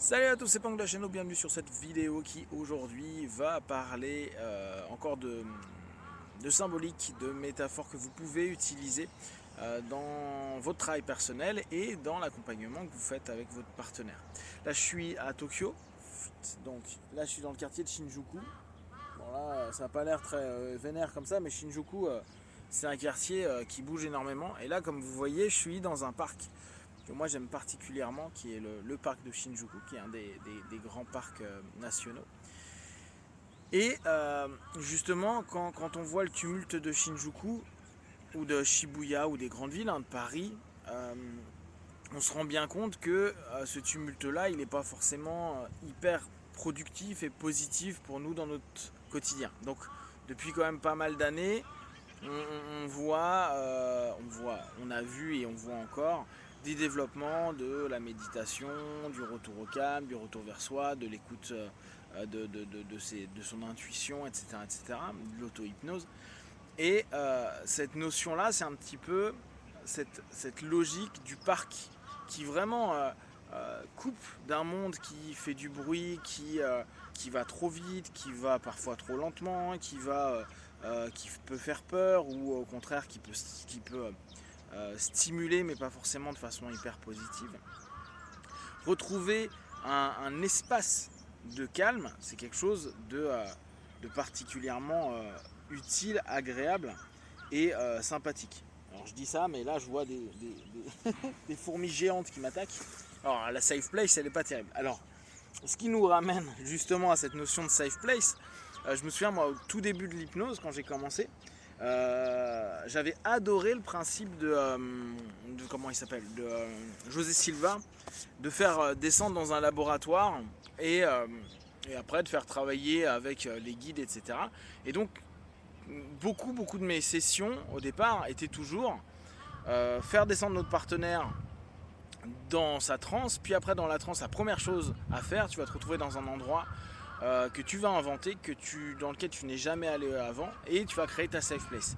Salut à tous, c'est Pang de la chaîne, bienvenue sur cette vidéo qui aujourd'hui va parler encore de symbolique, de métaphores que vous pouvez utiliser dans votre travail personnel et dans l'accompagnement que vous faites avec votre partenaire. Là je suis à Tokyo, donc là je suis dans le quartier de Shinjuku. Bon là ça n'a pas l'air très vénère comme ça, mais Shinjuku c'est un quartier qui bouge énormément. Et là comme vous voyez je suis dans un parc que moi j'aime particulièrement, qui est le parc de Shinjuku, qui est un des grands parcs nationaux. Et justement, quand on voit le tumulte de Shinjuku, ou de Shibuya, ou des grandes villes de Paris, on se rend bien compte que ce tumulte-là, il n'est pas forcément hyper productif et positif pour nous dans notre quotidien. Donc, depuis quand même pas mal d'années, on a vu et on voit encore des développements de la méditation, du retour au calme, du retour vers soi, de l'écoute de son intuition, etc., etc., de l'auto-hypnose. Et cette notion-là, c'est un petit peu cette logique du parc qui vraiment coupe d'un monde qui fait du bruit, qui va trop vite, qui va parfois trop lentement, qui peut faire peur, ou au contraire qui peut stimuler, mais pas forcément de façon hyper positive. Retrouver un espace de calme, c'est quelque chose de particulièrement utile, agréable et sympathique. Alors je dis ça, mais là je vois des fourmis géantes qui m'attaquent. Alors la safe place, elle n'est pas terrible. Alors, ce qui nous ramène justement à cette notion de safe place, je me souviens, moi, au tout début de l'hypnose, quand j'ai commencé, j'avais adoré le principe de comment il s'appelle, de José Silva, de faire descendre dans un laboratoire et, euh, et après de faire travailler avec les guides, etc. Et donc, beaucoup de mes sessions au départ étaient toujours faire descendre notre partenaire dans sa transe, puis après dans la transe, la première chose à faire, tu vas te retrouver dans un endroit que tu vas inventer, dans lequel tu n'es jamais allé avant, et tu vas créer ta safe place.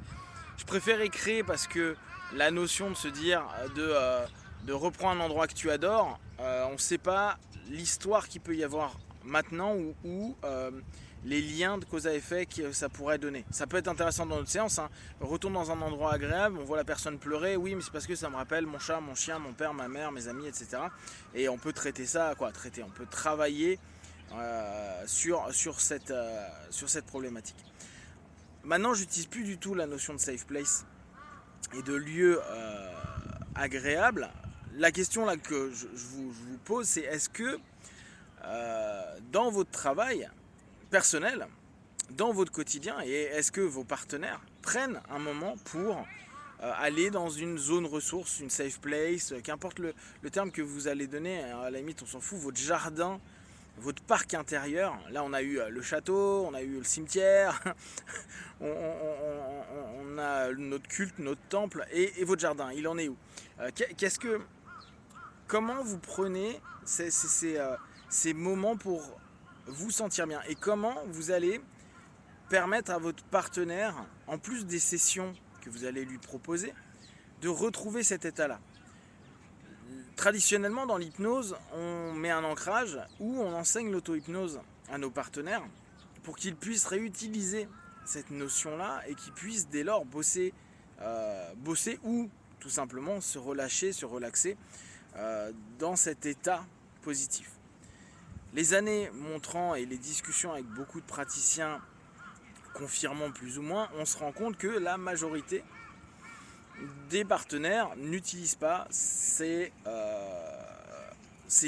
Je préférais créer parce que la notion de se dire de reprendre un endroit que tu adores, on ne sait pas l'histoire qu'il peut y avoir maintenant ou les liens de cause à effet que ça pourrait donner. Ça peut être intéressant dans notre séance, hein. On retourne dans un endroit agréable, on voit la personne pleurer, oui mais c'est parce que ça me rappelle mon chat, mon chien, mon père, ma mère, mes amis, etc. Et on peut traiter ça, on peut travailler sur cette problématique. Maintenant, j'utilise plus du tout la notion de safe place et de lieu agréable. La question là que je vous pose, c'est est-ce que dans votre travail personnel, dans votre quotidien, et est-ce que vos partenaires prennent un moment pour aller dans une zone ressource, une safe place, qu'importe le terme que vous allez donner, à la limite on s'en fout, votre jardin, votre parc intérieur. Là on a eu le château, on a eu le cimetière, on a notre culte, notre temple, et votre jardin, il en est où? Qu'est-ce que, comment vous prenez ces moments pour vous sentir bien, et comment vous allez permettre à votre partenaire, en plus des sessions que vous allez lui proposer, de retrouver cet état-là. Traditionnellement, dans l'hypnose, on met un ancrage où on enseigne l'auto-hypnose à nos partenaires pour qu'ils puissent réutiliser cette notion-là et qu'ils puissent dès lors bosser ou tout simplement se relâcher, se relaxer dans cet état positif. Les années montrant et les discussions avec beaucoup de praticiens confirmant plus ou moins, on se rend compte que la majorité des partenaires n'utilisent pas ces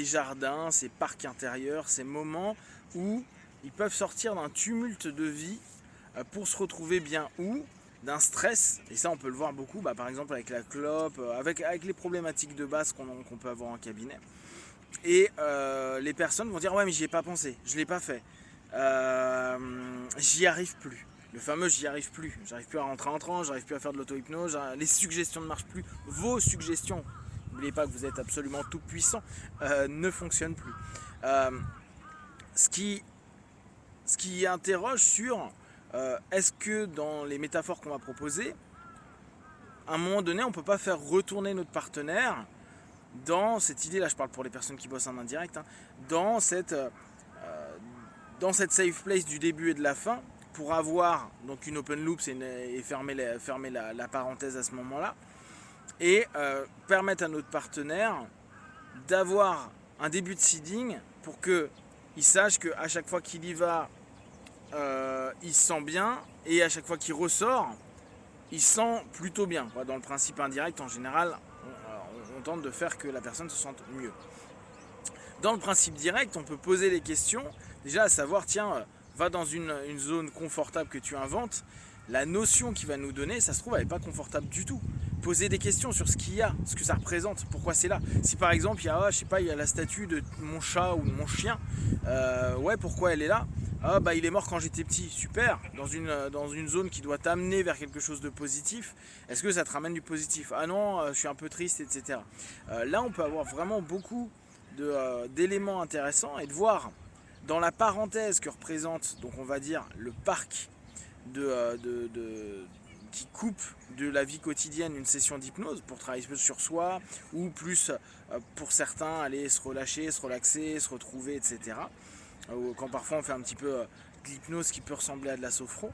jardins, ces parcs intérieurs, ces moments où ils peuvent sortir d'un tumulte de vie pour se retrouver bien, ou d'un stress, et ça on peut le voir beaucoup, par exemple avec la clope, avec les problématiques de base qu'on peut avoir en cabinet. Et les personnes vont dire ouais mais j'y ai pas pensé, je l'ai pas fait, j'y arrive plus. Le fameux j'y arrive plus. J'arrive plus à rentrer en transe, j'arrive plus à faire de l'auto-hypnose, les suggestions ne marchent plus. Vos suggestions, n'oubliez pas que vous êtes absolument tout puissant, ne fonctionnent plus. Ce qui interroge sur est-ce que dans les métaphores qu'on va proposer, à un moment donné, on ne peut pas faire retourner notre partenaire dans cette idée, là je parle pour les personnes qui bossent en indirect, hein, dans cette safe place du début et de la fin, pour avoir donc une open loop et fermer la parenthèse à ce moment-là, et permettre à notre partenaire d'avoir un début de seeding pour qu'il sache qu'à chaque fois qu'il y va, il se sent bien, et à chaque fois qu'il ressort, il se sent plutôt bien. Dans le principe indirect, en général, on tente de faire que la personne se sente mieux. Dans le principe direct, on peut poser des questions, déjà à savoir, tiens, va dans une zone confortable que tu inventes, la notion qu'il va nous donner, ça se trouve, elle n'est pas confortable du tout. Poser des questions sur ce qu'il y a, ce que ça représente, pourquoi c'est là. Si par exemple, il y a, je sais pas, il y a la statue de mon chat ou de mon chien, ouais, pourquoi elle est là? Ah bah il est mort quand j'étais petit, super, dans une zone qui doit t'amener vers quelque chose de positif, est-ce que ça te ramène du positif? Ah non, je suis un peu triste, etc. Là on peut avoir vraiment beaucoup d'éléments intéressants et de voir dans la parenthèse que représente, donc on va dire, le parc qui coupe de la vie quotidienne une session d'hypnose pour travailler plus sur soi, ou plus pour certains aller se relâcher, se relaxer, se retrouver, etc. Quand parfois on fait un petit peu de l'hypnose qui peut ressembler à de la sophro,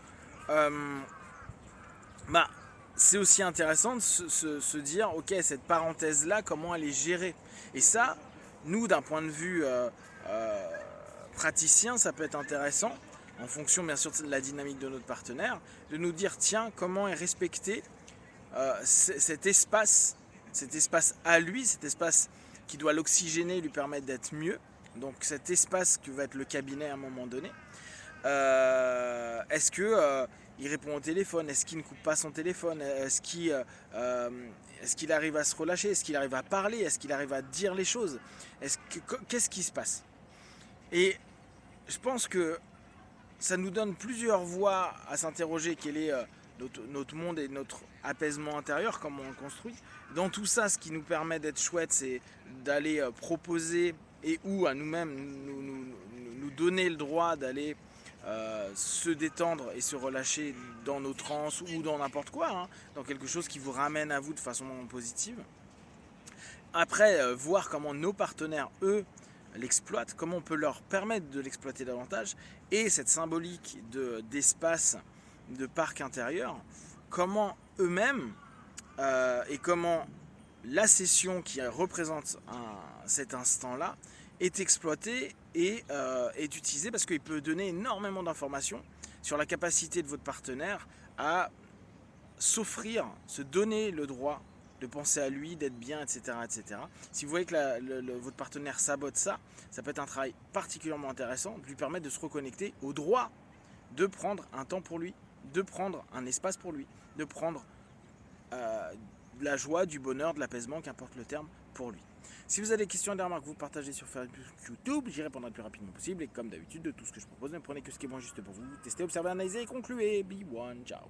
bah, c'est aussi intéressant de se dire, ok, cette parenthèse-là, comment elle est gérée. Et ça, nous, d'un point de vue praticien, ça peut être intéressant, en fonction bien sûr de la dynamique de notre partenaire, de nous dire, tiens, comment est respecté cet espace à lui, cet espace qui doit l'oxygéner, lui permettre d'être mieux. Donc cet espace que va être le cabinet à un moment donné, est-ce que il répond au téléphone? Est-ce qu'il ne coupe pas son téléphone? Est-ce qu'il arrive à se relâcher? Est-ce qu'il arrive à parler? Est-ce qu'il arrive à dire les choses? Qu'est-ce qui se passe? Et je pense que ça nous donne plusieurs voies à s'interroger quel est notre monde et notre apaisement intérieur, comment on le construit. Dans tout ça, ce qui nous permet d'être chouette, c'est d'aller proposer et ou à nous-mêmes nous donner le droit d'aller se détendre et se relâcher dans nos trans ou dans n'importe quoi, hein, dans quelque chose qui vous ramène à vous de façon positive. Après, voir comment nos partenaires, eux, l'exploitent, comment on peut leur permettre de l'exploiter davantage, et cette symbolique d'espace, de parc intérieur, comment eux-mêmes et comment la session qui représente cet instant-là est exploitée et est utilisée, parce qu'il peut donner énormément d'informations sur la capacité de votre partenaire à s'offrir, se donner le droit de penser à lui, d'être bien, etc., etc. Si vous voyez que votre partenaire sabote ça, ça peut être un travail particulièrement intéressant de lui permettre de se reconnecter au droit de prendre un temps pour lui, de prendre un espace pour lui, de prendre de la joie, du bonheur, de l'apaisement, qu'importe le terme, pour lui. Si vous avez des questions et des remarques, vous partagez sur Facebook, YouTube, j'y répondrai le plus rapidement possible. Et comme d'habitude, de tout ce que je propose, ne prenez que ce qui est bon juste pour vous. Testez, observez, analysez et concluez. Be one, ciao.